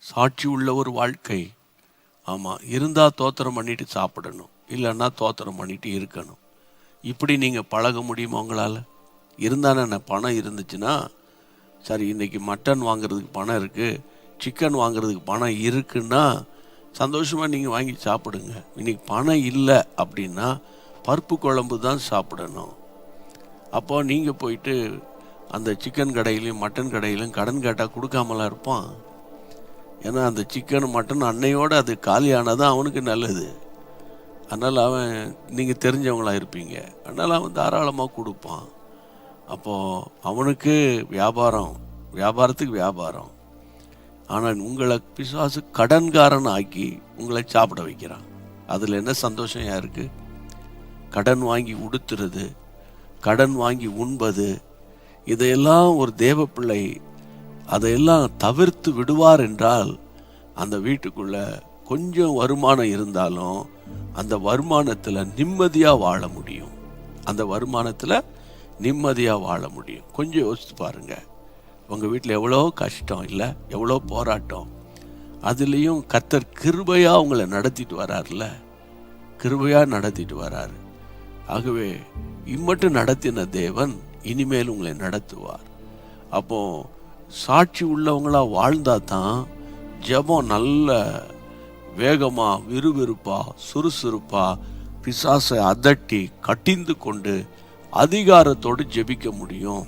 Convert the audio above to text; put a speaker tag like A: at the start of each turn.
A: சாட்சி உள்ள ஒரு வாழ்க்கை. ஆமாம், இருந்தால் தோத்திரம் பண்ணிட்டு சாப்பிடணும், இல்லைன்னா தோத்திரம் பண்ணிட்டு இருக்கணும். இப்படி நீங்கள் பழக முடியுமா உங்களால்? இருந்தானே என்ன, பணம் இருந்துச்சுன்னா சரி, இன்றைக்கி மட்டன் வாங்குறதுக்கு பணம் இருக்குது, சிக்கன் வாங்குறதுக்கு பணம் இருக்குன்னா சந்தோஷமாக நீங்கள் வாங்கி சாப்பிடுங்க. இன்றைக்கி பணம் இல்லை அப்படின்னா பருப்பு குழம்பு தான் சாப்பிடணும். அப்போது நீங்கள் போயிட்டு அந்த சிக்கன் கடையிலையும் மட்டன் கடையிலையும் கடன் கேட்டால் கொடுக்காமலாம் இருப்பான். ஏன்னா அந்த சிக்கன் மட்டன் அன்னையோடு அது காலியானதான் அவனுக்கு நல்லது. அதனால் அவன், நீங்கள் தெரிஞ்சவங்களாக இருப்பீங்க, அதனால் அவன் தாராளமாக கொடுப்பான். அப்போது அவனுக்கு வியாபாரத்துக்கு வியாபாரம். ஆனால் உங்களை பிசாசு கடன்காரன் ஆக்கி உங்களை சாப்பிட வைக்கிறான். அதில் என்ன சந்தோஷம் யாருக்கு? கடன் வாங்கி உடுத்துறது, கடன் வாங்கி உண்பது, இதையெல்லாம் ஒரு தேவ பிள்ளை அதையெல்லாம் தவிர்த்து விடுவார் என்றால் அந்த வீட்டுக்குள்ள கொஞ்சம் வருமானம் இருந்தாலும் அந்த வருமானத்தில் நிம்மதியாக வாழ முடியும். அந்த வருமானத்தில் நிம்மதியாக வாழ முடியும். கொஞ்சம் யோசித்து பாருங்க, உங்கள் வீட்டில் எவ்வளோ கஷ்டம் இல்லை, எவ்வளோ போராட்டம், அதுலேயும் கர்த்தர் கிருபையாக உங்களை நடத்திட்டு வரார்ல, கிருபையாக நடத்திட்டு வராரு. ஆகவே இம்மட்டும் நடத்தின தேவன் இனிமேல் உங்களை நடத்துவார். அப்போ சாட்சி உள்ளவங்களா வாழ்ந்தா தான் ஜெபம் நல்ல வேகமா, விறுவிறுப்பா, சுறுசுறுப்பா, பிசாசை அதட்டி கட்டிந்து கொண்டு அதிகாரத்தோடு ஜெபிக்க முடியும்.